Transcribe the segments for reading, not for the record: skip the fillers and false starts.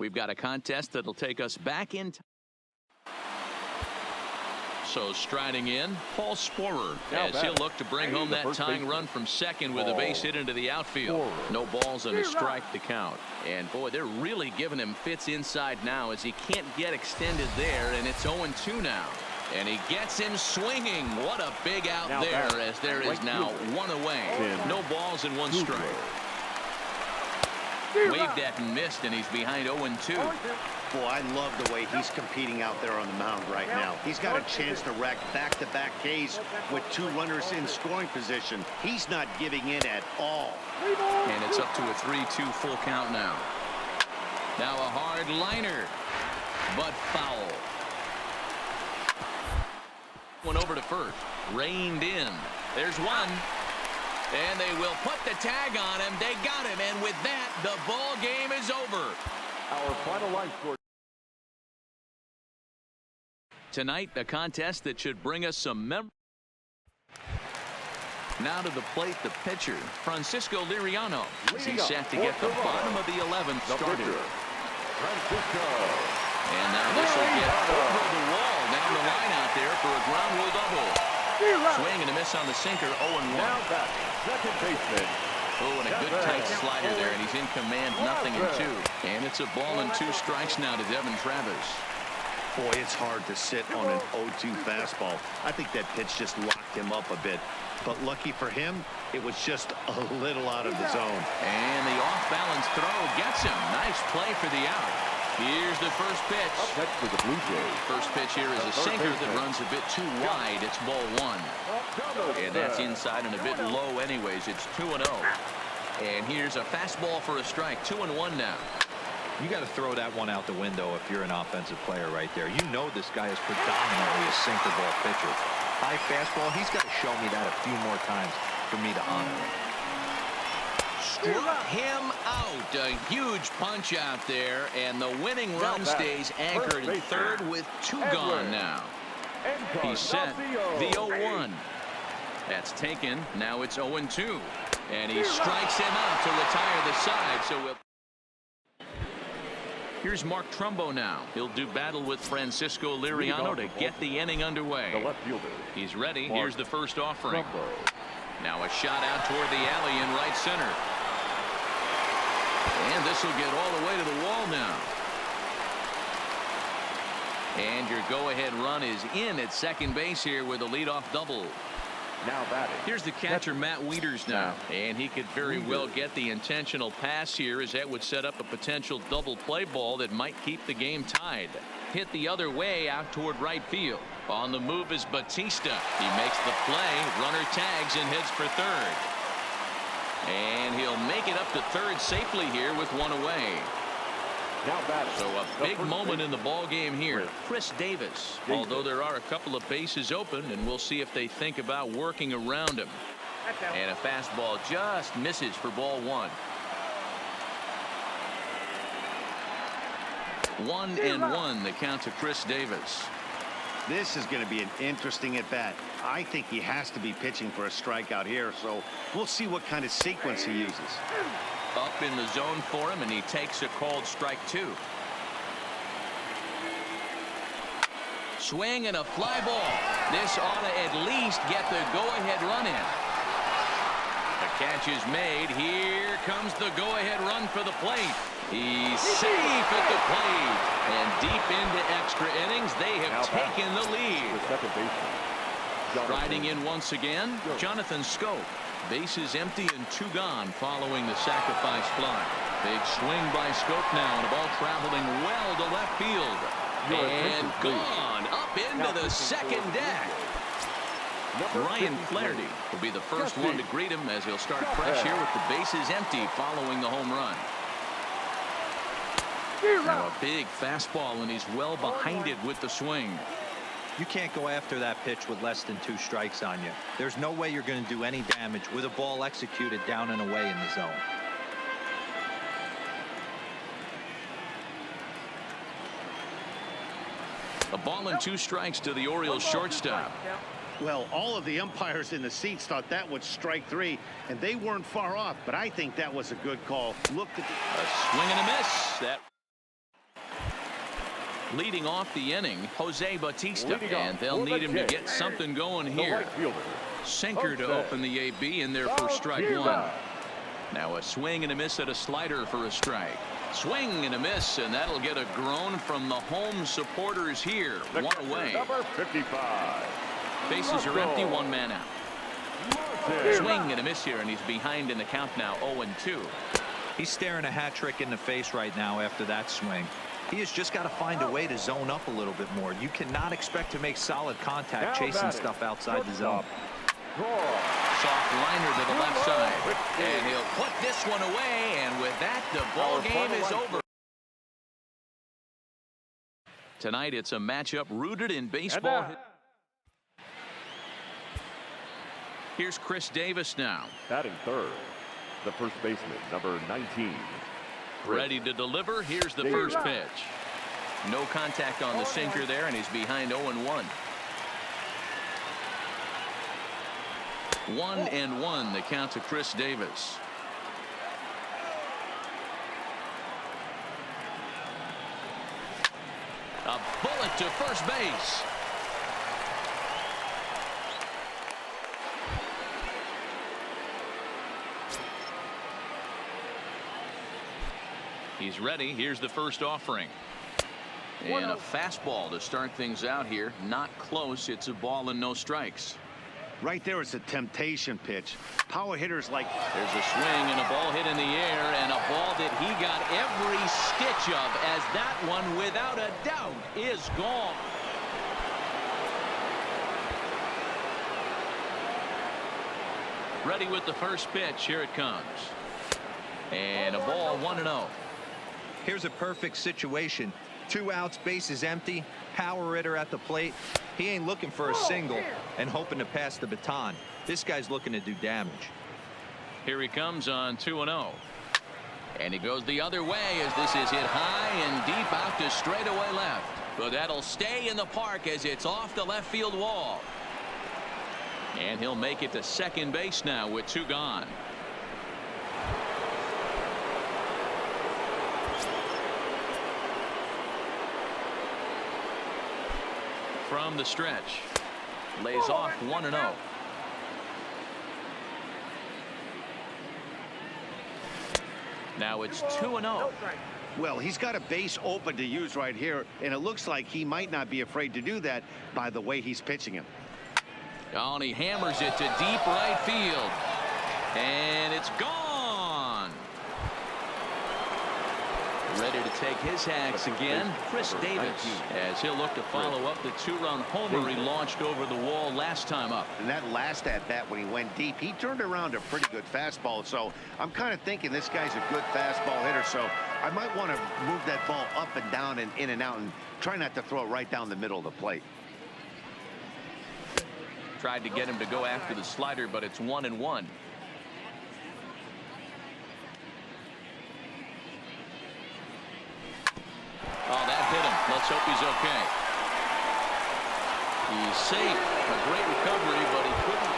we've got a contest that'll take us back in time. So striding in, Paul SPORER, as he'll look to bring home that tying run from second with a base hit into the outfield. No balls and a strike to count. And boy, they're really giving him fits inside now as he can't get extended there, and it's 0-2 now. And he gets him swinging. What a big out there, as there is now one away. No balls and one strike. Waved at and missed, and he's behind 0-2. Boy, I love the way he's competing out there on the mound right now. He's got a chance to rack back-to-back Ks with 2 runners in scoring position. He's not giving in at all. And it's up to a 3-2 full count now. Now a hard liner, but foul. One over to first. Reined in. There's one. And they will put the tag on him. They got him. And with that, the ball game is over. Our final line score. Tonight, a contest that should bring us some memories. Now to the plate, the pitcher, Francisco Liriano, as he's set to get the bottom of the 11th started. And now this will get over the wall down the line out there for a ground rule double. Swing and a miss on the sinker, 0-1. Now back, second baseman. Oh, and a good tight slider there, and he's in command, 0-2. And it's a ball and 2 strikes now to Devin Travis. Boy, it's hard to sit on an 0-2 fastball. I think that pitch just locked him up a bit. But lucky for him, it was just a little out of the zone. And the off-balance throw gets him. Nice play for the out. Here's the first pitch. Up next for the Blue Jays. First pitch here is a sinker that runs a bit too wide. It's ball 1. And that's inside and a bit low anyways. It's 2-0. And here's a fastball for a strike. 2-1 now. You got to throw that one out the window if you're an offensive player right there. You know this guy is predominantly a sinker ball pitcher. High fastball, he's got to show me that a few more times for me to honor him. Struck him out. A huge punch out there, and the winning run stays anchored in third with 2 gone now. He's set the 0-1. That's taken. Now it's 0-2. And he strikes him out to retire the side. So here's Mark Trumbo now. He'll do battle with Francisco Liriano to get the inning underway. He's ready. Here's the first offering. Now a shot out toward the alley in right center. And this will get all the way to the wall now. And your go-ahead run is in at second base here with a leadoff double. Now batting. Here's the catcher, Matt Wieters now. And he could very well get the intentional pass here, as that would set up a potential double play ball that might keep the game tied. Hit the other way out toward right field. On the move is Batista. He makes the play. Runner tags and heads for third. And he'll make it up to third safely here with 1 away. Now batting. So a big moment in the ball game here. Chris Davis, although there are a couple of bases open, and we'll see if they think about working around him. And a fastball just misses for ball 1. 1-1 the count to Chris Davis. This is going to be an interesting at-bat. I think he has to be pitching for a strikeout here, so we'll see what kind of sequence he uses. Up in the zone for him, and he takes a called strike 2. Swing and a fly ball. This ought to at least get the go-ahead run in. The catch is made. Here comes the go-ahead run for the plate. He's safe at the plate. And deep into extra innings, they have taken the lead. Riding in once again, Jonathan Schoop. Bases empty and 2 gone following the sacrifice fly. Big swing by Schoop now, and a ball traveling well to left field. And gone up into the second deck. Ryan Flaherty will be the first one to greet him as he'll start fresh here with the bases empty following the home run. Now a big fastball, and he's well behind it with the swing. You can't go after that pitch with less than 2 strikes on you. There's no way you're going to do any damage with a ball executed down and away in the zone. A ball and 2 strikes to the Orioles shortstop. Well, all of the umpires in the seats thought that was strike 3, and they weren't far off, but I think that was a good call. Look at a swing and a miss. That Leading off the inning, Jose Bautista, and they'll need him to get something going here. Sinker to open the AB in there for strike one. Now a swing and a miss at a slider for a strike. Swing and a miss, and that'll get a groan from the home supporters here. One away. Number 55. Bases are empty, one man out. Swing and a miss here, and he's behind in the count now, 0-2. He's staring a hat trick in the face right now after that swing. He has just got to find a way to zone up a little bit more. You cannot expect to make solid contact chasing stuff outside the zone. Soft liner to the left side, and he'll put this one away, and with that, the ball game is over. Tonight, it's a matchup rooted in baseball. Here's Chris Davis now. Batting third, the first baseman, number 19. Ready to deliver. Here's the first pitch. No contact on the sinker there, and he's behind 0-1. 1-1 the count to Chris Davis. A bullet to first base. He's ready. Here's the first offering. And a fastball to start things out here. Not close. It's a ball and no strikes. Right there, it's a temptation pitch. Power hitters like... There's a swing and a ball hit in the air, and a ball that he got every stitch of, as that one, without a doubt, is gone. Ready with the first pitch. Here it comes. And a ball, 1-0. Here's a perfect situation. 2 outs, bases empty, power hitter at the plate. He ain't looking for a single and hoping to pass the baton. This guy's looking to do damage. Here he comes on 2-0. And he goes the other way as this is hit high and deep out to straightaway left. But that'll stay in the park as it's off the left field wall. And he'll make it to second base now with 2 gone. From the stretch, lays off 1-0. Now it's 2-0. Well, he's got a base open to use right here, and it looks like he might not be afraid to do that by the way he's pitching him. Oh, and he hammers it to deep right field, and it's gone. Ready to take his hacks again, Chris Davis, as he'll look to follow up the 2-run homer he launched over the wall last time up. And that last at-bat when he went deep, he turned around a pretty good fastball. So I'm kind of thinking this guy's a good fastball hitter. So I might want to move that ball up and down and in and out and try not to throw it right down the middle of the plate. Tried to get him to go after the slider, but it's 1-1. Oh, that hit him. Let's hope he's okay. He's safe. A great recovery, but he couldn't.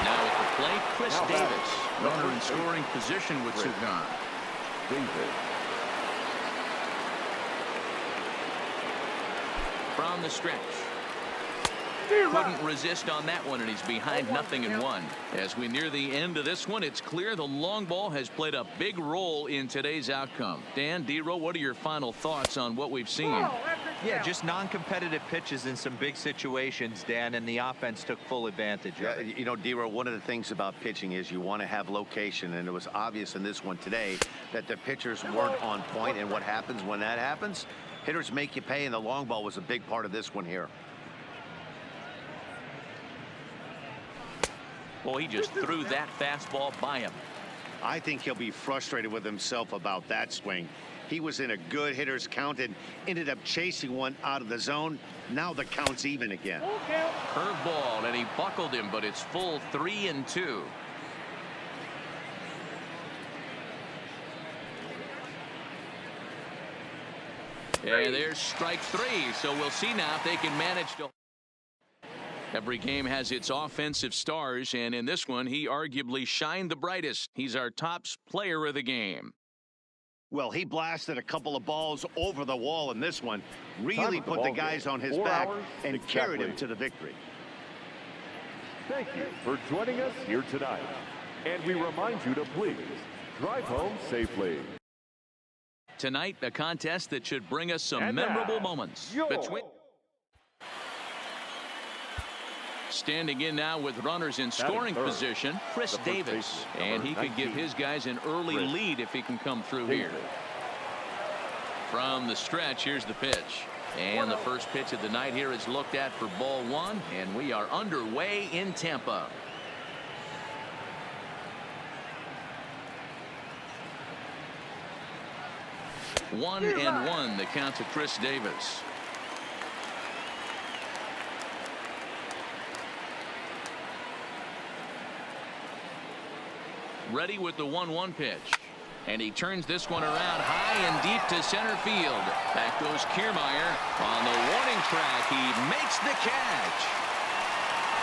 Now at the plate, Chris Davis. Runner in scoring position with 2 gone. From the stretch. Couldn't resist on that one, and he's behind 0-1. As we near the end of this one, it's clear the long ball has played a big role in today's outcome. Dan, D-Row, what are your final thoughts on what we've seen? Yeah, just non-competitive pitches in some big situations, Dan, and the offense took full advantage of it. You know, D-Row, one of the things about pitching is you want to have location, and it was obvious in this one today that the pitchers weren't on point, and what happens when that happens? Hitters make you pay, and the long ball was a big part of this one here. Well, he just threw that fastball by him. I think he'll be frustrated with himself about that swing. He was in a good hitter's count and ended up chasing one out of the zone. Now the count's even again. Curveball, and he buckled him, but it's full 3-2. And there's strike 3, so we'll see now if they can manage to. Every game has its offensive stars, and in this one, he arguably shined the brightest. He's our top player of the game. Well, he blasted a couple of balls over the wall in this one. Really put the guys on his back and carried him to the victory. Thank you for joining us here tonight. And we remind you to please drive home safely. Tonight, a contest that should bring us some memorable moments. Standing in now with runners in scoring position, Chris Davis. And he could give his guys an early lead if he can come through here. From the stretch, here's the pitch. And the first pitch of the night here is looked at for ball one. And we are underway in Tampa. One and one, the count to Chris Davis. Ready with the 1-1 pitch. And he turns this one around high and deep to center field. Back goes Kiermaier on the warning track. He makes the catch.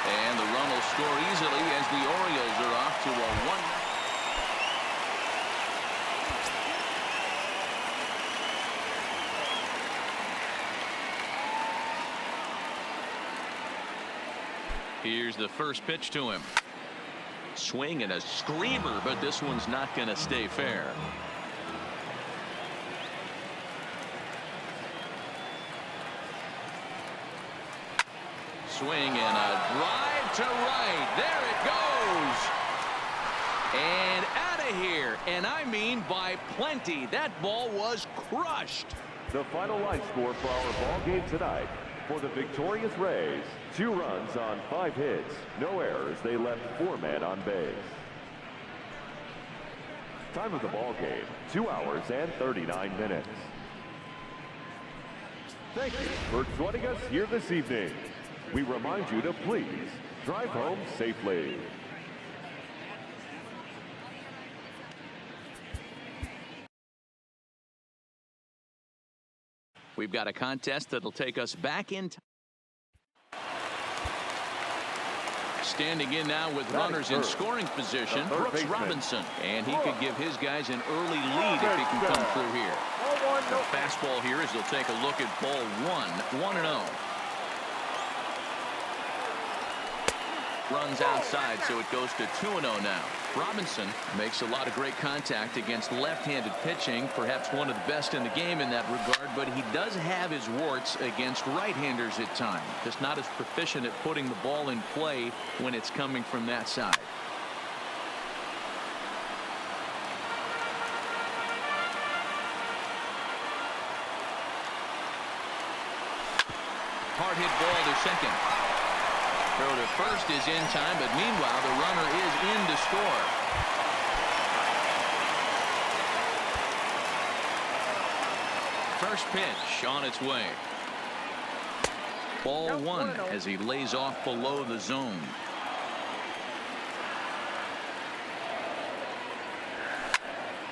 And the run will score easily as the Orioles are off to a 1. Here's the first pitch to him. Swing and a screamer, but this one's not going to stay fair. Swing and a drive to right. There it goes. And out of here. And I mean by plenty. That ball was crushed. The final line score for our ball game tonight. For the victorious Rays, 2 runs on 5 hits, no errors. They left 4 men on base. Time of the ball game, 2 hours and 39 minutes. Thank you for joining us here this evening. We remind you to please drive home safely. We've got a contest that'll take us back in time. Standing in now with runners in scoring position, Brooks Robinson. And he could give his guys an early lead if he can come through here. The fastball here as they'll take a look at ball 1-0. Runs outside, so it goes to 2-0 now. Robinson makes a lot of great contact against left-handed pitching, perhaps one of the best in the game in that regard, but he does have his warts against right-handers at times. Just not as proficient at putting the ball in play when it's coming from that side. Hard hit ball to second. Throw to first is in time, but meanwhile the runner is in to score. First pitch on its way. Ball 1 as he lays off below the zone.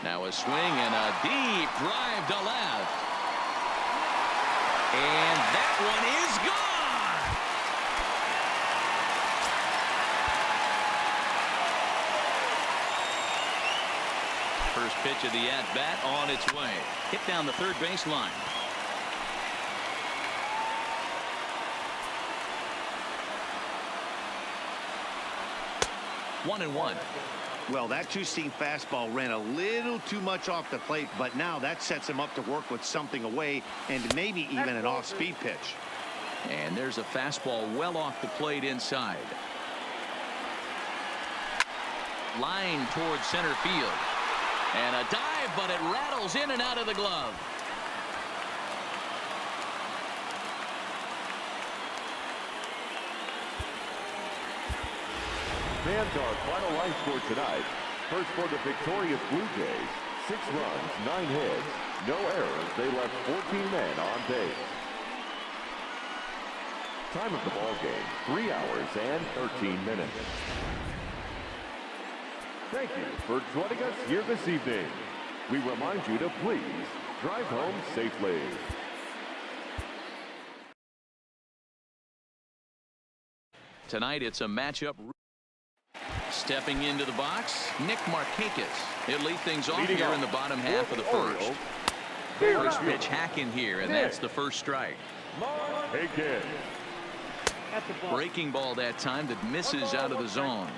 Now a swing and a deep drive to left. And that one is gone. First pitch of the at-bat on its way. Hit down the third baseline. One and one. Well, that two-seam fastball ran a little too much off the plate, but now that sets him up to work with something away and maybe even an off-speed pitch. And there's a fastball well off the plate inside. Line towards center field. And a dive, but it rattles in and out of the glove. Fans, our final line score tonight. First for the victorious Blue Jays, 6 runs, 9 hits, no errors. They left 14 men on base. Time of the ball game, 3 hours and 13 minutes. Thank you for joining us here this evening. We remind you to please drive home safely. Tonight it's a matchup. Stepping into the box, Nick Markakis. He'll lead things off here in the bottom half of the first. First pitch hacking here, and that's the first strike. Breaking ball that time that misses out of the zone.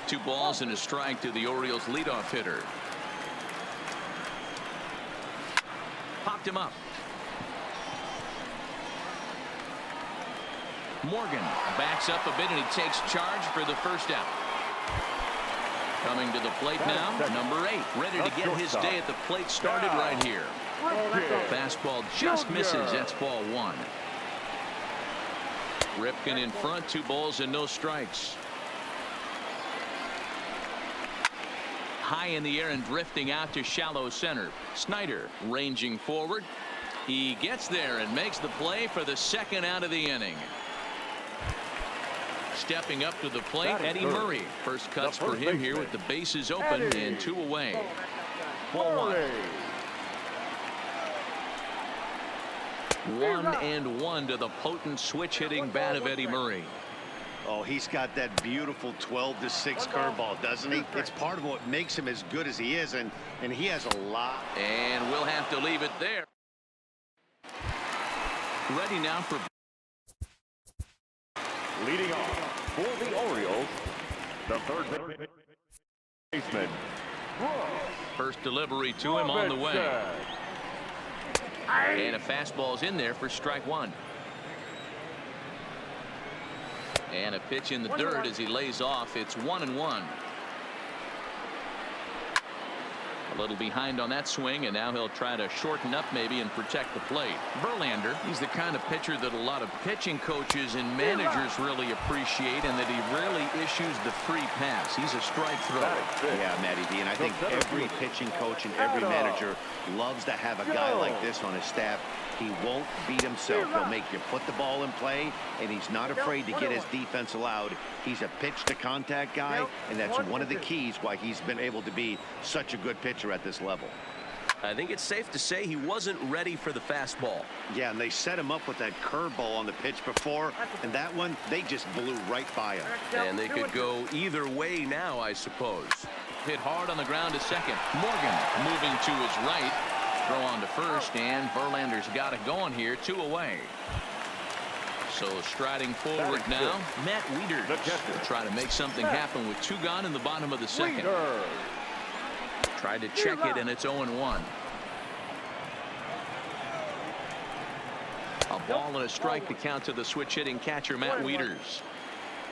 2 balls and a strike to the Orioles leadoff hitter. Popped him up. Morgan backs up a bit and he takes charge for the first out. Coming to the plate now, number 8, ready to get his day at the plate started right here. Fastball just misses. That's ball 1. Ripken in front, 2 balls and no strikes. High in the air and drifting out to shallow center. Snyder ranging forward. He gets there and makes the play for the second out of the inning. Stepping up to the plate, Eddie Murray. First cuts for him here with the bases open and 2 away. Ball 1. 1-1 to the potent switch hitting bat of Eddie Murray. Oh, he's got that beautiful 12-6 curveball, doesn't he? It's part of what makes him as good as he is, and he has a lot. And we'll have to leave it there. Ready now for leading off for the Orioles, the third baseman. First delivery to him on the way. And a fastball's in there for strike 1. And a pitch in the dirt as he lays off. It's 1-1. A little behind on that swing, and now he'll try to shorten up maybe and protect the plate. Verlander, he's the kind of pitcher that a lot of pitching coaches and managers really appreciate, and that he rarely issues the free pass. He's a strike thrower. Yeah, Matty D, and I think every pitching coach and every manager loves to have a guy like this on his staff. He won't beat himself. He'll make you put the ball in play, and he's not afraid to get his defense allowed. He's a pitch-to-contact guy, and that's one of the keys why he's been able to be such a good pitcher at this level. I think it's safe to say he wasn't ready for the fastball. Yeah, and they set him up with that curveball on the pitch before, and that one, they just blew right by him. And they could go either way now, I suppose. Hit hard on the ground to second. Morgan moving to his right. Throw on to first, and Verlander's got it going here. 2 away. So striding forward now, Matt Wieters to try to make something happen with 2 gone in the bottom of the second. Tried to check it, and it's 0-1. A ball and a strike to count to the switch hitting catcher Matt Wieters.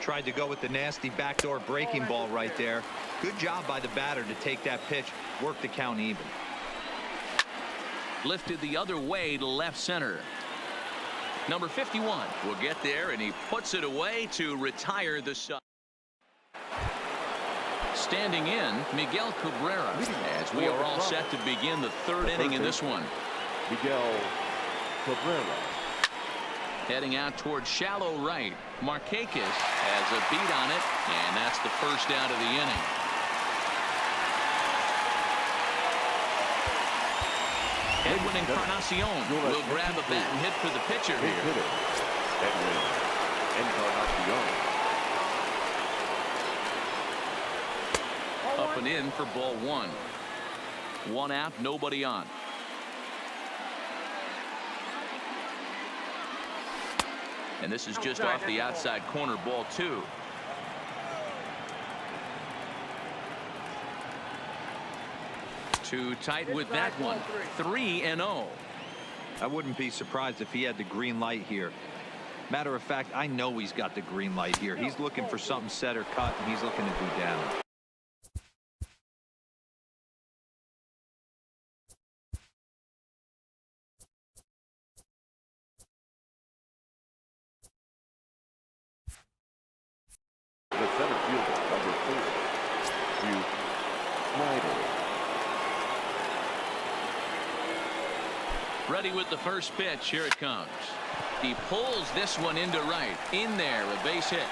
Tried to go with the nasty backdoor breaking ball right there. Good job by the batter to take that pitch, work the count even. Lifted the other way to left center. Number 51 will get there, and he puts it away to retire the side. Standing in, Miguel Cabrera, as we are all set to begin the 3rd inning in this one. Miguel Cabrera. Heading out towards shallow right. Markakis has a beat on it, and that's the first out of the inning. Edwin Encarnacion will grab a bat and hit for the pitcher here. Edwin Encarnacion. Up and in for ball 1. 1 out, nobody on. And this is just off the outside corner, ball 2. Too tight with that one. 3-0. I wouldn't be surprised if he had the green light here. Matter of fact, I know he's got the green light here. He's looking for something set or cut, and he's looking to do damage. The center fielder, number 4, Snyder. Ready with the first pitch. Here it comes. He pulls this one into right. In there, a base hit.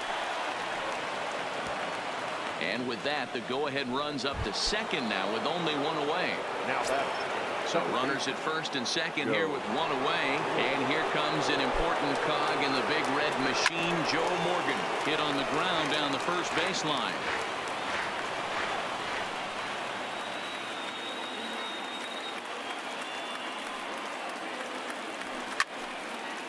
And with that, the go-ahead runs up to second now with only 1 away. Now that So runners at first and second here with one away. And here comes an important cog in the big red machine, Joe Morgan. Hit on the ground down the first baseline.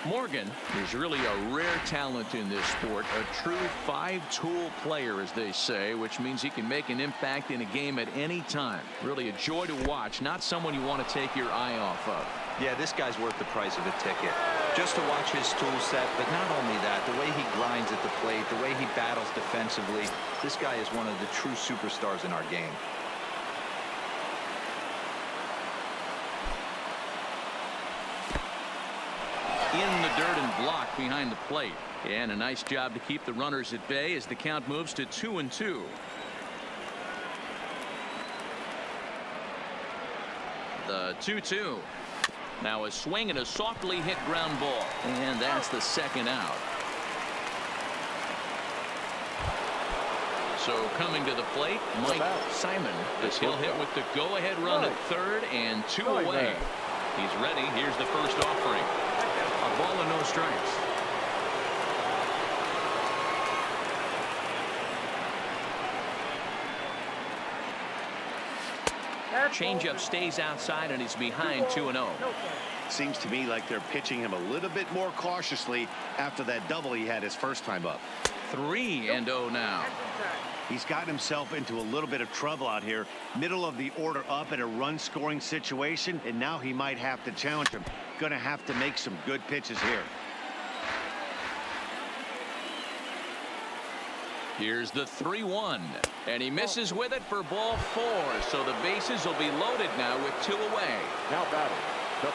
Morgan is really a rare talent in this sport, a true five-tool player, as they say, which means he can make an impact in a game at any time. Really a joy to watch, not someone you want to take your eye off of. Yeah, this guy's worth the price of a ticket. Just to watch his tool set, but not only that, the way he grinds at the plate, the way he battles defensively, this guy is one of the true superstars in our game. In the dirt and blocked behind the plate. And a nice job to keep the runners at bay as the count moves to 2-2. The 2-2. Now a swing and a softly hit ground ball. And that's the second out. So coming to the plate, Mike Simon, as he'll hit with the go-ahead run at third and 2 away. He's ready. Here's the first offering. A ball and no strikes. Changeup stays outside and he's behind 2-0. Seems to me like they're pitching him a little bit more cautiously after that double he had his first time up. 3-0 now. He's gotten himself into a little bit of trouble out here. Middle of the order up in a run-scoring situation, and now he might have to challenge him. Going to have to make some good pitches here. Here's the 3-1, and he misses with it for ball 4. So the bases will be loaded now with 2 away. Now batting.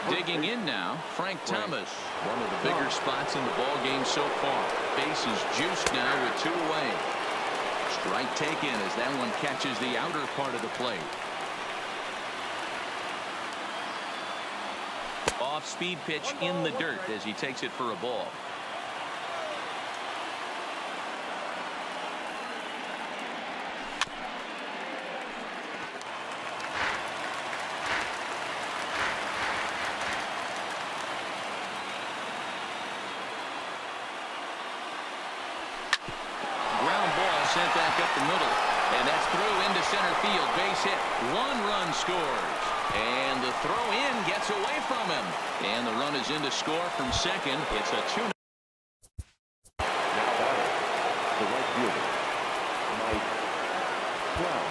Digging in now, Frank Thomas. One of the bigger spots in the ball game so far. Bases juiced now with 2 away. Strike taken as that one catches the outer part of the plate. Off-speed pitch in the dirt as he takes it for a ball. Sent back up the middle, and that's through into center field. Base hit. 1 run scores, and the throw in gets away from him, and the run is in to score from second. It's a 2. Now batting. The right fielder, Mike Brown.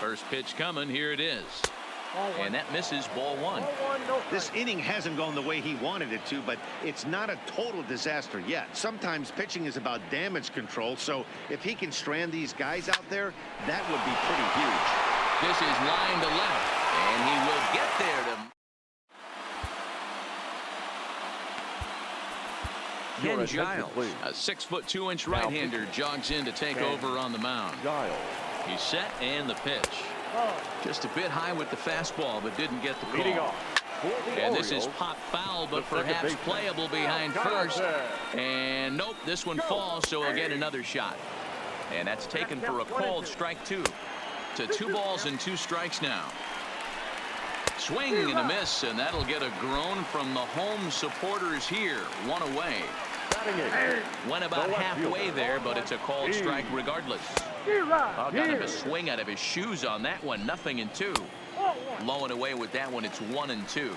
First pitch coming. Here it is. And that misses ball 1. This inning hasn't gone the way he wanted it to, but it's not a total disaster yet. Sometimes pitching is about damage control, so if he can strand these guys out there, that would be pretty huge. This is line to left, and he will get there to Ken Giles, a 6' 2" right-hander, jogs in to take over on the mound. He's set, and the pitch. Just a bit high with the fastball, but didn't get the call. And this is pop foul, but perhaps playable behind first. And nope, this one falls, so he'll get another shot. And that's taken for a called strike 2. To 2 balls and 2 strikes now. Swing and a miss, and that'll get a groan from the home supporters here. 1 away. Went about halfway there, but it's a called strike regardless. Got him a swing out of his shoes on that one. 0-2. Low and away with that one. It's 1-2.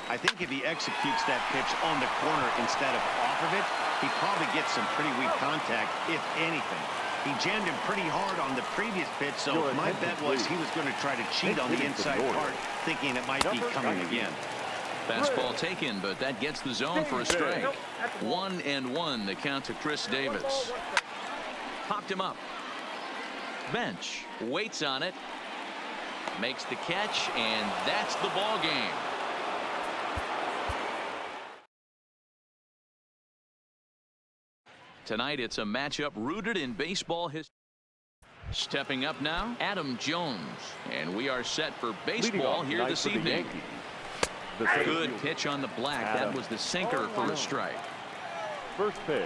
I think if he executes that pitch on the corner instead of off of it, he probably gets some pretty weak contact, if anything. He jammed him pretty hard on the previous pitch, so my bet was he was going to try to cheat on the inside part, thinking it might be coming again. Fastball taken, but that gets the zone for a strike. 1-1 the count to Chris Davis. Popped him up. Bench waits on it, makes the catch, and that's the ball game. Tonight it's a matchup rooted in baseball history. Stepping up now, Adam Jones, and we are set for baseball here this evening. Good pitch on the black. That was the sinker for a strike. First pitch.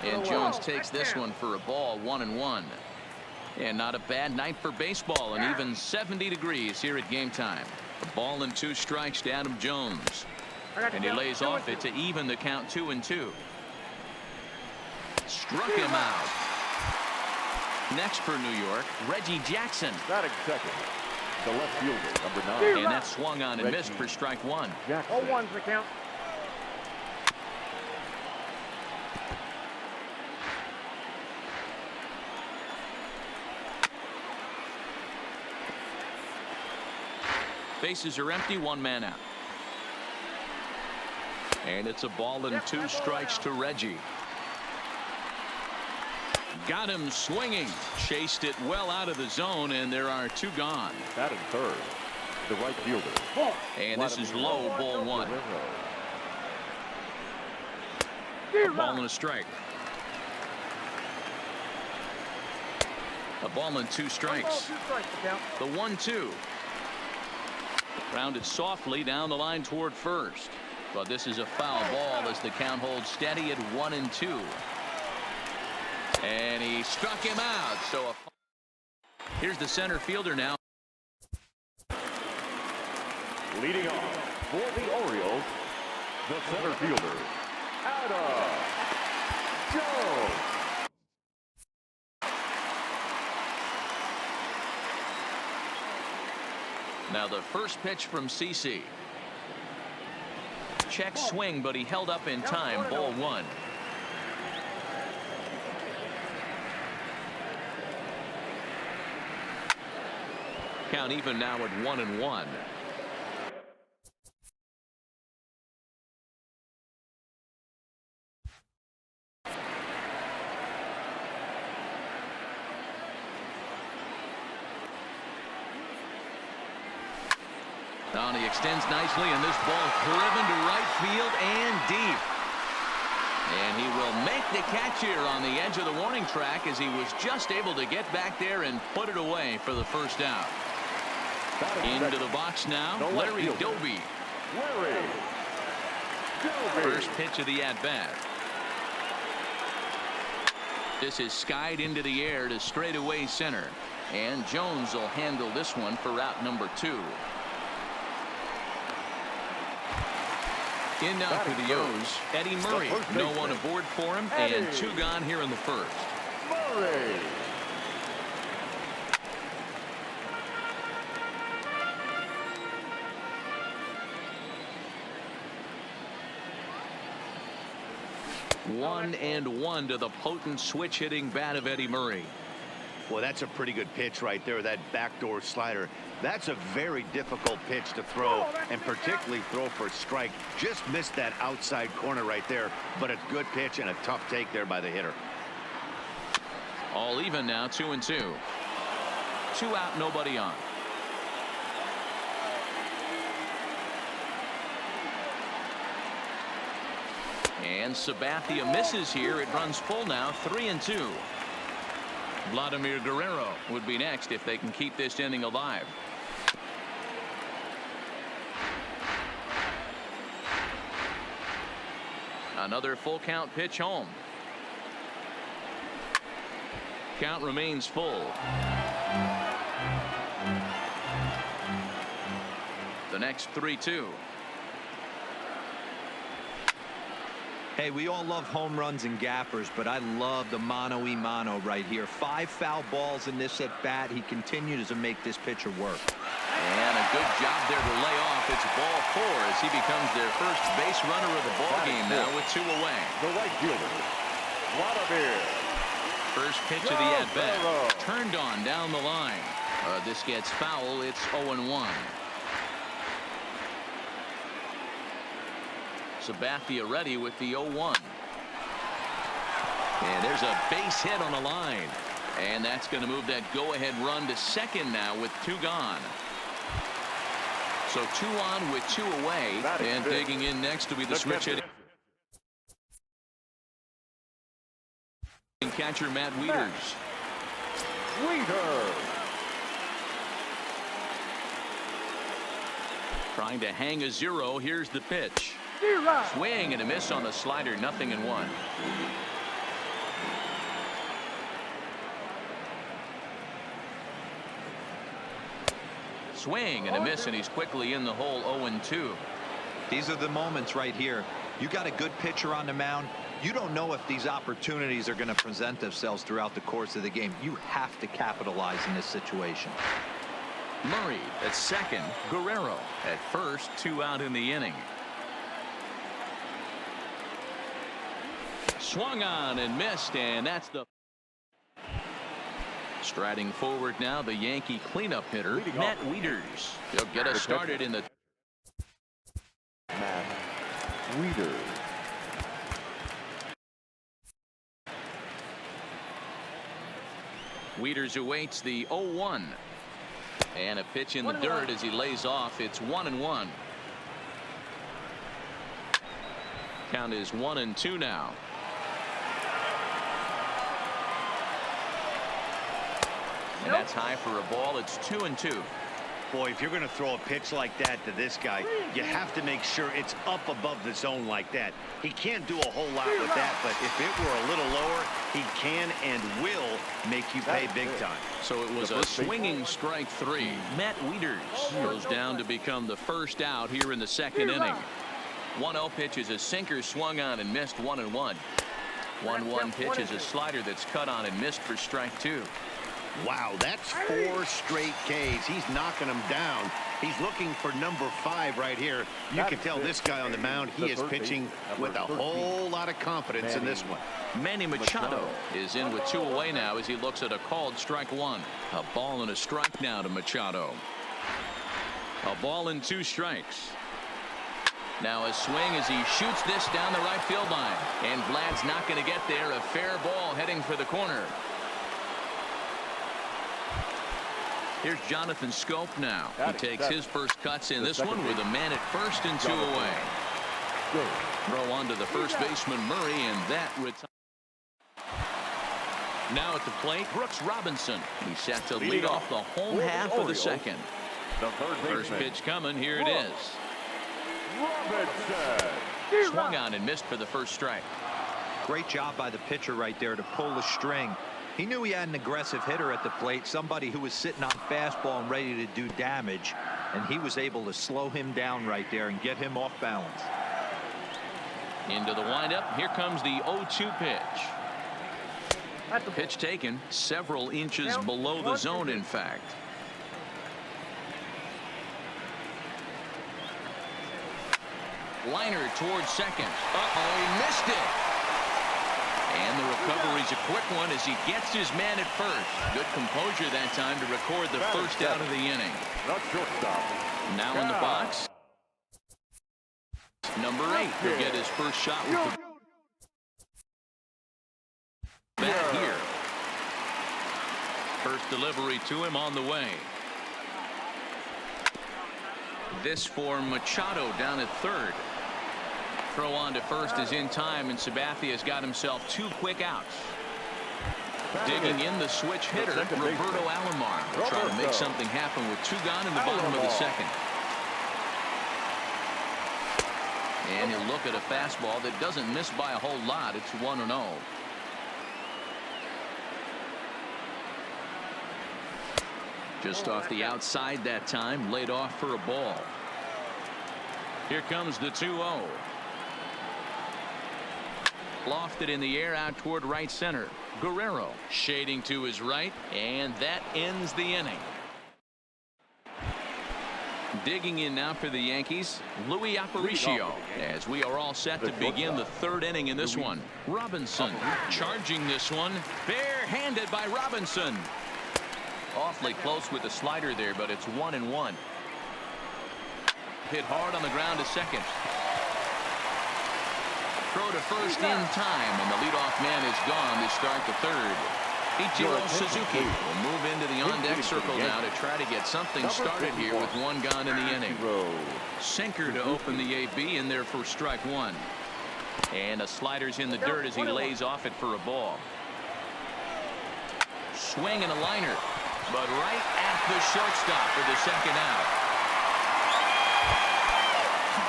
And Jones takes this one for a ball, 1-1. And not a bad night for baseball, and even 70 degrees here at game time. A ball and 2 strikes to Adam Jones. And he lays off it to even the count 2-2. Struck him out. Next for New York, Reggie Jackson. Batting second, the left fielder, number 9. And that swung on and missed for strike 1. 0-1's the count. Bases are empty, 1 man out. And it's a ball and 2 strikes to Reggie. Got him swinging. Chased it well out of the zone, and there are 2 gone. Batting third, the right fielder. And this is low, ball 1. A ball and a strike. A ball and 2 strikes. The 1-2. Rounded softly down the line toward first. But this is a foul ball as the count holds steady at 1-2. And he struck him out. So here's the center fielder now. Leading off for the Orioles, the center fielder, Adam Jones. Now the first pitch from CC. Check swing, but he held up in time. Ball 1. Count even now at 1-1. Now he extends nicely, and this ball driven to right field and deep. And he will make the catch here on the edge of the warning track as he was just able to get back there and put it away for the first out. Into the box now, Larry Doby. First pitch of the at-bat. This is skied into the air to straightaway center. And Jones will handle this one for out number 2. In now for the O's, Eddie Murray. No one aboard for him, and 2 gone here in the first. Murray. One and 1 to the potent switch hitting bat of Eddie Murray. Well, that's a pretty good pitch right there, that backdoor slider. That's a very difficult pitch to throw, and particularly throw for a strike. Just missed that outside corner right there, but a good pitch and a tough take there by the hitter. All even now, 2-2. 2 out, nobody on. And Sabathia misses here. It runs full now, 3-2. Vladimir Guerrero would be next if they can keep this inning alive. Another full count pitch home. Count remains full. The next 3-2. Hey, we all love home runs and gappers, but I love the mano-y-mano right here. 5 foul balls in this at-bat. He continues to make this pitcher work. And a good job there to lay off. It's ball 4 as he becomes their first base runner of the ball game now with 2 away. The right fielder, Vladimir. First pitch of the at-bat. Turned on down the line. This gets foul. It's 0-1. Sabathia ready with the 0-1. And there's a base hit on the line. And that's going to move that go-ahead run to second now with 2 gone. So 2 on with 2 away. And digging in next to be the switch hitting catcher Matt Wieters. Trying to hang a 0. Here's the pitch. Swing and a miss on the slider, 0-1. Swing and a miss, and he's quickly in the hole, 0-2. These are the moments right here. You got a good pitcher on the mound. You don't know if these opportunities are going to present themselves throughout the course of the game. You have to capitalize in this situation. Murray at second, Guerrero at first, 2 out in the inning. Swung on and missed, and that's the... Striding forward now, the Yankee cleanup hitter, Matt Wieters. He'll get us started in the... Matt Wieters. Wieters awaits the 0-1. And a pitch in the dirt as he lays off. It's 1-1. Count is 1-2 now. And that's high for a ball. It's 2-2. Boy, if you're going to throw a pitch like that to this guy, you have to make sure it's up above the zone like that. He can't do a whole lot with that, but if it were a little lower, he can and will make you pay big time. So it was a swinging strike 3. Matt Wieters goes down to become the first out here in the second inning. 1-0 pitch is a sinker swung on and missed, 1-1. 1-1 pitch is a slider that's cut on and missed for strike 2. Wow, that's 4 straight Ks. He's knocking them down. He's looking for number 5 right here. You can tell this guy on the mound, he is pitching with a whole lot of confidence in this one. Manny Machado is in with 2 away now as he looks at a called strike 1. A ball and a strike now to Machado. A ball and 2 strikes. Now a swing as he shoots this down the right field line. And Vlad's not going to get there. A fair ball heading for the corner. Here's Jonathan Scope now. He takes his first cuts in this one with a man at first and 2 away. Throw on to the first baseman Murray, and that retires. Now at the plate, Brooks Robinson. He's set to lead off the home half of the second. First pitch coming. Here it is. Swung on and missed for the first strike. Great job by the pitcher right there to pull the string. He knew he had an aggressive hitter at the plate, somebody who was sitting on fastball and ready to do damage, and he was able to slow him down right there and get him off balance. Into the windup. Here comes the 0-2 pitch. Pitch taken several inches below the zone, in fact. Liner towards second. He missed it. And the recovery's a quick one as he gets his man at first. Good composure that time to record the first out of the inning. Now in the box, number 8 will get his first shot with the bat here. First delivery to him on the way. This for Machado down at third. Throw on to first is in time, and Sabathia's got himself 2 quick outs. Digging in the switch hitter, Roberto Alomar, trying to make something happen with 2 gone in the bottom of the second. And he'll look at a fastball that doesn't miss by a whole lot. It's 1-0. Just off the outside that time, laid off for a ball. Here comes the 2-0. Lofted in the air out toward right center. Guerrero shading to his right, and that ends the inning. Digging in now for the Yankees, Luis Aparicio, as we are all set to begin the 3rd inning in this one. Robinson charging this one, bare-handed by Robinson. Awfully close with the slider there, but it's 1-1. Hit hard on the ground to second. Throw to first in time, and the leadoff man is gone to start the 3rd. Ichiro Suzuki will move into the on-deck circle now to try to get something started here with 1 gone in the inning. Sinker to open the AB in there for strike 1. And a slider's in the dirt as he lays off it for a ball. Swing and a liner, but right at the shortstop for the second out.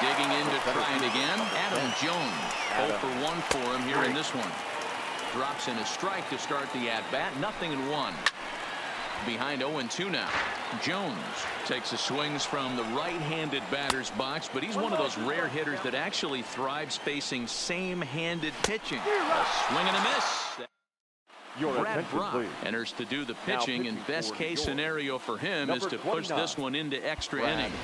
Digging in to try it again. Adam Jones. 0 for 1 for him here in this one. Drops in a strike to start the at-bat. 0-1. Behind 0-2 now. Jones takes the swings from the right-handed batter's box, but he's one of those rare hitters that actually thrives facing same-handed pitching. A swing and a miss. Brad Brock enters to do the pitching, and best case scenario for him is to push this one into extra innings.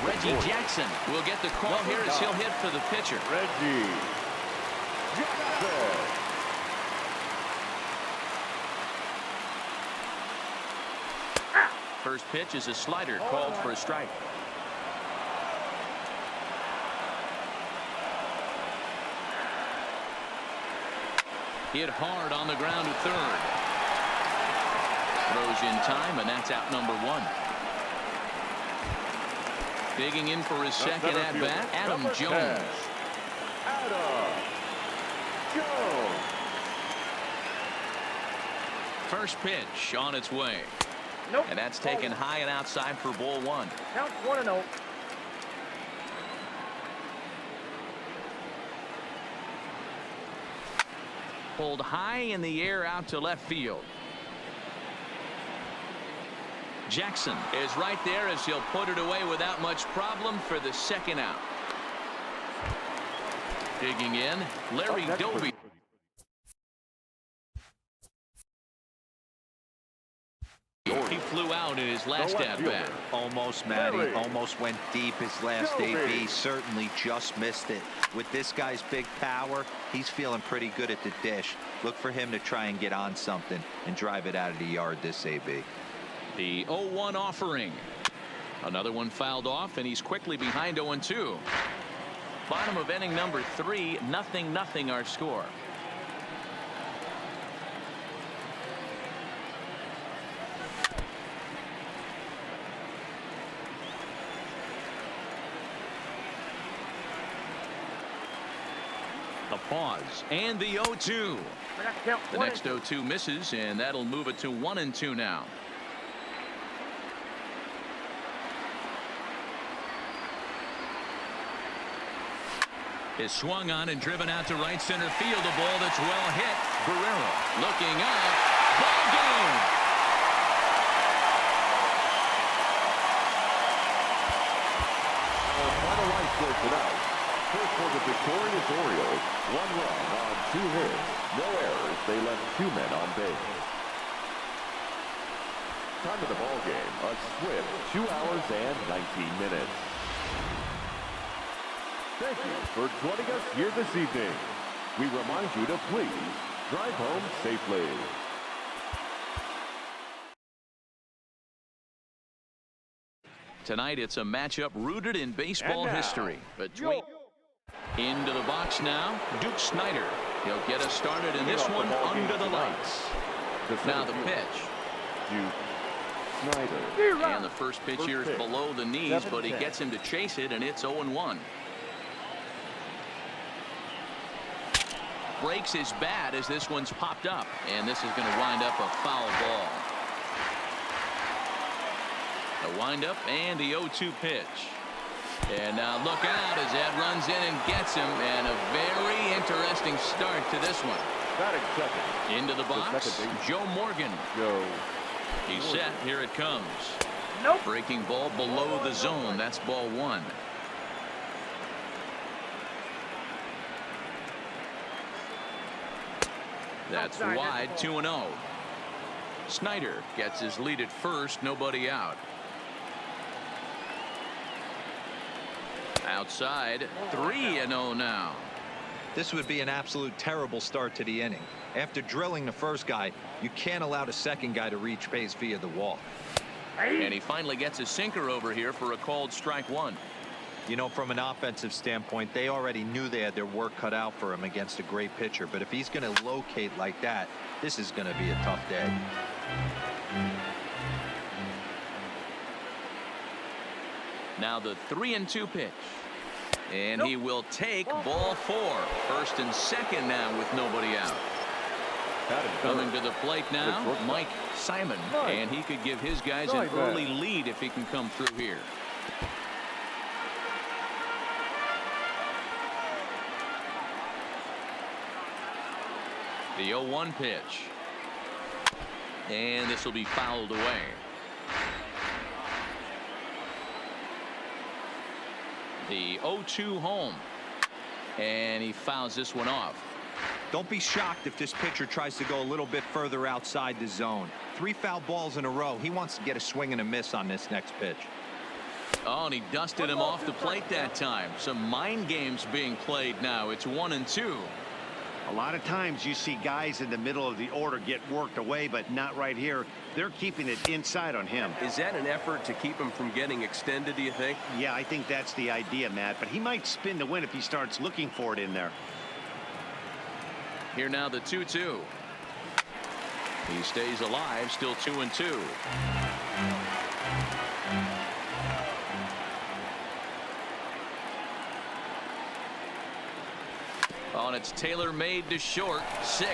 Reggie Jackson will get the call here as he'll hit for the pitcher. Reggie Jackson. First pitch is a slider called for a strike. Hit hard on the ground at third. Throws in time, and that's out number 1. Digging in for his second at-bat, Adam Jones. Adam Jones. First pitch on its way. And that's taken high and outside for ball 1. Count 1-0. Pulled high in the air out to left field. Jackson is right there as he'll put it away without much problem for the second out. Digging in, Larry Doby. He flew out in his last at-bat. Almost, Matty. Almost went deep his last AB. Certainly just missed it. With this guy's big power, he's feeling pretty good at the dish. Look for him to try and get on something and drive it out of the yard this AB. The 0-1 offering. Another one fouled off, and he's quickly behind 0-2. Bottom of inning number 3, 0-0 our score. The pause and the 0-2. The next 0-2 misses, and that'll move it to 1-2 now. Is swung on and driven out to right center field. A ball that's well hit. Barrera looking up. Ball game. Final line score tonight. First for the victorious Orioles, 1 run on 2 hits. No errors. They left 2 men on base. Time of the ball game, a swift 2 hours and 19 minutes. Thank you for joining us here this evening. We remind you to please drive home safely. Tonight it's a matchup rooted in baseball history. Between into the box now, Duke Snider. He'll get us started in this one under the lights. Now the pitch. Duke Snider. And the first pitch here is below the knees, but he gets him to chase it, and it's 0-1. Breaks his bat as this one's popped up, and this is going to wind up a foul ball. The windup and the 0-2 pitch. And now look out as that runs in and gets him, and a very interesting start to this one. Into the box, Joe Morgan. He's set. Here it comes. Breaking ball below the zone. That's ball 1. That's wide, 2-0. Snider gets his lead at first, nobody out. Outside, 3-0 now. This would be an absolute terrible start to the inning. After drilling the first guy, you can't allow the second guy to reach base via the wall. And he finally gets a sinker over here for a called strike 1. You know, from an offensive standpoint, they already knew they had their work cut out for him against a great pitcher. But if he's going to locate like that, this is going to be a tough day. Now the 3-2 pitch. And he will take ball 4. First and second now with nobody out. Coming to the plate now, Mike Simon. And he could give his guys an early lead if he can come through here. The 0-1 pitch. And this will be fouled away. The 0-2 home. And he fouls this one off. Don't be shocked if this pitcher tries to go a little bit further outside the zone. 3 foul balls in a row. He wants to get a swing and a miss on this next pitch. Oh, and he dusted him off the plate that time. Some mind games being played now. It's 1-2. A lot of times you see guys in the middle of the order get worked away, but not right here. They're keeping it inside on him. Is that an effort to keep him from getting extended, do you think? Yeah, I think that's the idea, Matt. But he might spin to win if he starts looking for it in there. Here now the 2-2. He stays alive, still 2-2. Oh, and it's tailor-made to short. 6,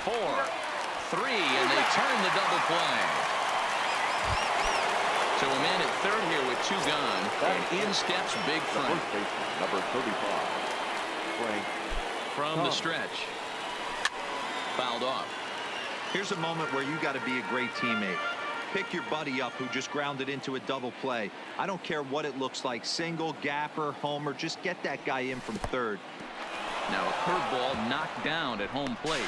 4, 3, and they turn the double play. So a man at third here with 2 gone, and in steps Big Frank. Number 35, Frank. From the stretch. Fouled off. Here's a moment where you got to be a great teammate. Pick your buddy up who just grounded into a double play. I don't care what it looks like, single, gapper, homer, just get that guy in from third. Now a curveball knocked down at home plate,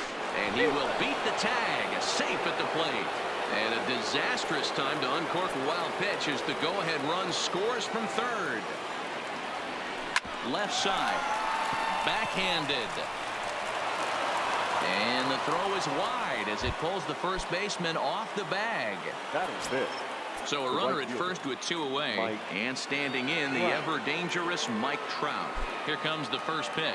and he will beat the tag, safe at the plate. And a disastrous time to uncork a wild pitch as the go-ahead run scores from third. Left side, backhanded. And the throw is wide as it pulls the first baseman off the bag. That is it. So a runner at first with 2 away, and standing in the ever-dangerous Mike Trout. Here comes the first pitch.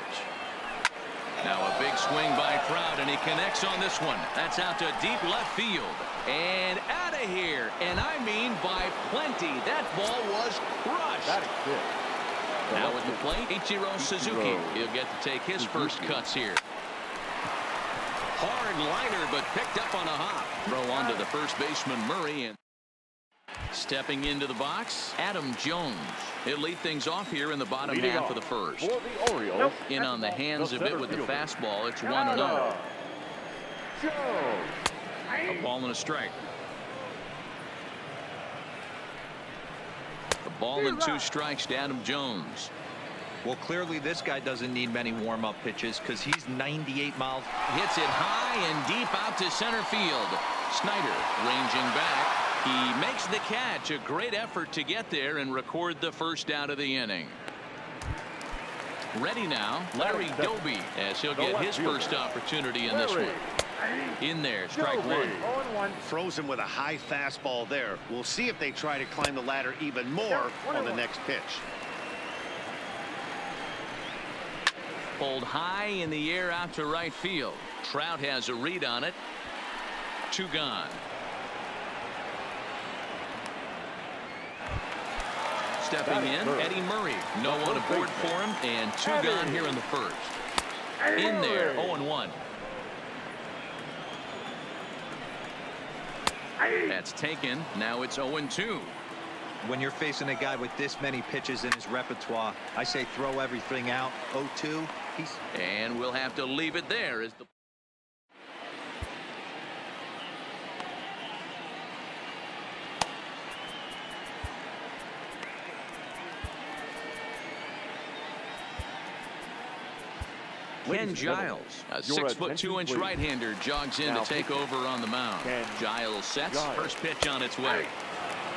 Now a big swing by Trout, and he connects on this one. That's out to deep left field. And out of here. And I mean by plenty. That ball was crushed. That is it. Now at the plate, Ichiro Suzuki. He'll get to take his first cuts here. Hard liner, but picked up on a hop. Throw on to the first baseman, Murray. And stepping into the box, Adam Jones. He'll lead things off here in the bottom half of the first. For the Orioles, in on the hands of it with the fastball. It's 1-0. A ball and a strike. A ball and 2 strikes to Adam Jones. Well, clearly this guy doesn't need many warm-up pitches because he's 98 miles. Hits it high and deep out to center field. Snyder ranging back. He makes the catch. A great effort to get there and record the first out of the inning. Ready now, Larry Doby, as he'll get his first opportunity in this one. In there, strike 1. Frozen with a high fastball there. We'll see if they try to climb the ladder even more on the next pitch. Pulled high in the air out to right field. Trout has a read on it. 2 gone. Stepping in, Eddie Murray. No one aboard for him, and 2 gone here in the first. In there, 0-1. That's taken. Now it's 0-2. When you're facing a guy with this many pitches in his repertoire, I say throw everything out. 0-2. And we'll have to leave it there as the Ken Giles, a 6'2" right-hander, jogs in to take over on the mound. Giles sets. First pitch on its way.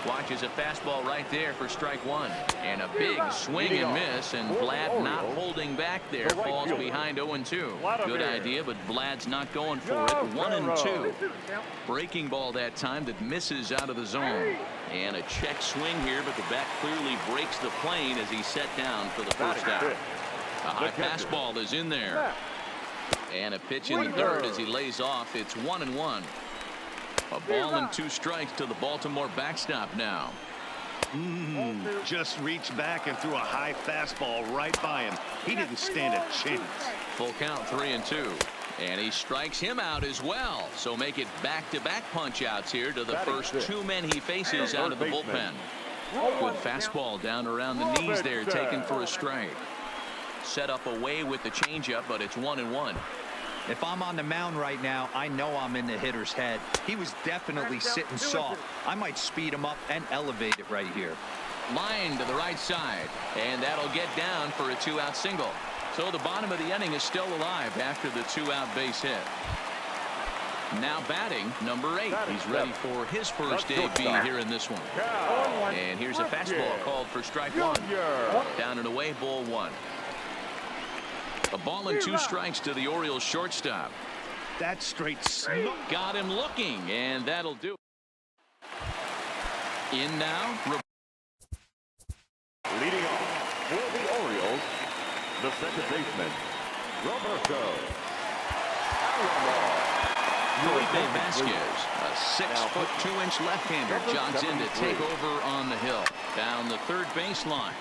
Watches a fastball right there for strike 1. And a big swing and miss, and Vlad not holding back there. Falls behind 0-2. Good idea, but Vlad's not going for it. 1-2. Breaking ball that time that misses out of the zone. And a check swing here, but the bat clearly breaks the plane as he's set down for the first out. A high fastball is in there. And a pitch in the dirt as he lays off. It's 1-1. A ball and 2 strikes to the Baltimore backstop now. Just reached back and threw a high fastball right by him. He didn't stand a chance. Full count, 3-2. And he strikes him out as well. So make it back-to-back punch-outs here to the first two men he faces out of the bullpen. Good fastball down around the knees there, taken for a strike. Set up away with the changeup, but it's 1-1. If I'm on the mound right now, I know I'm in the hitter's head. He was definitely sitting soft. I might speed him up and elevate it right here. Line to the right side, and that'll get down for a two-out single. So the bottom of the inning is still alive after the two-out base hit. Now batting, number 8. He's ready for his first debut here in this one. And here's a fastball called for strike 1. Down and away, ball 1. A ball and 2 strikes to the Orioles shortstop. That straight smoke got him looking, and that'll do it. In now. Leading off for the Orioles, the second baseman, Roberto Alomar. Felipe Vasquez, a 6-foot 2-inch left-hander, jogs in to take over on the hill. Down the third baseline.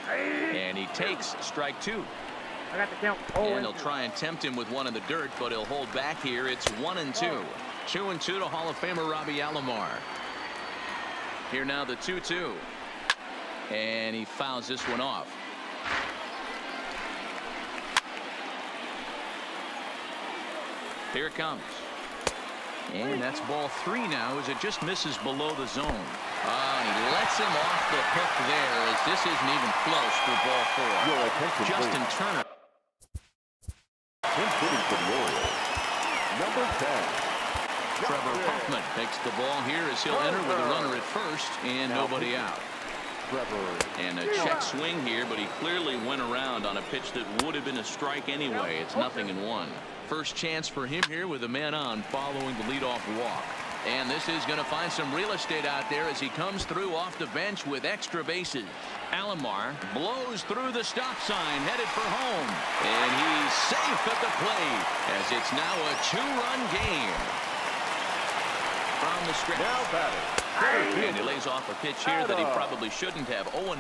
And he takes strike 2. I got the count. And he'll try and tempt him with one in the dirt, but he'll hold back here. It's 1-2. 2-2 to Hall of Famer Robbie Alomar. Here now the 2-2. And he fouls this one off. Here it comes. And that's ball 3 now as it just misses below the zone. And he lets him off the hook there as this isn't even close for ball 4. Justin Turner. Hitting for the Orioles, number 10. Trevor Hoffman takes the ball here as he'll enter with a runner at first and nobody out. And a check swing here, but he clearly went around on a pitch that would have been a strike anyway. It's 0-1. First chance for him here with a man on following the leadoff walk. And this is going to find some real estate out there as he comes through off the bench with extra bases. Alomar blows through the stop sign, headed for home. And he's safe at the plate as it's now a 2-run game. From the stretch. Now batting. And he lays off a pitch here that he probably shouldn't have. 0-1.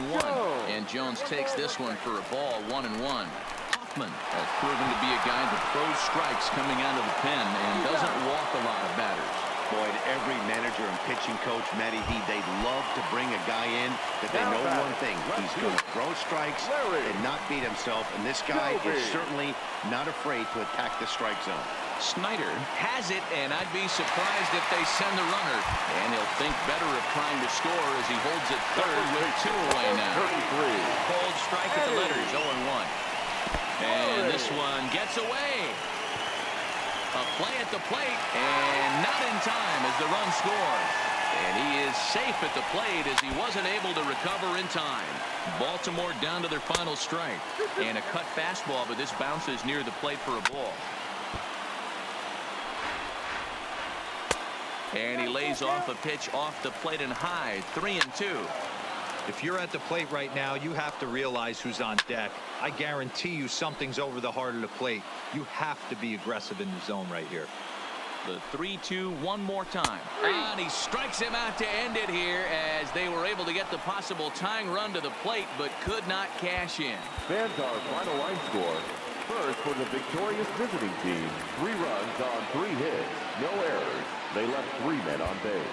And Jones takes this one for a ball. 1-1. Hoffman has proven to be a guy that throws strikes coming out of the pen and doesn't walk a lot of batters. Boyd, every manager and pitching coach, Matty, they'd love to bring a guy in that they know one thing. He's going to throw strikes and not beat himself. And this guy is certainly not afraid to attack the strike zone. Snyder has it, and I'd be surprised if they send the runner. And he'll think better of trying to score as he holds it third with 2 away now. Cold strike at the letters, 0-1. And this one gets away. A play at the plate, and not in time as the run scores. And he is safe at the plate as he wasn't able to recover in time. Baltimore down to their final strike. And a cut fastball, but this bounces near the plate for a ball. And he lays off a pitch off the plate and high. 3-2. If you're at the plate right now, you have to realize who's on deck. I guarantee you something's over the heart of the plate. You have to be aggressive in the zone right here. The 3-2 one more time. And he strikes him out to end it here as they were able to get the possible tying run to the plate but could not cash in. Fans our final line score. First for the victorious visiting team. 3 runs on 3 hits. No errors. They left 3 men on base.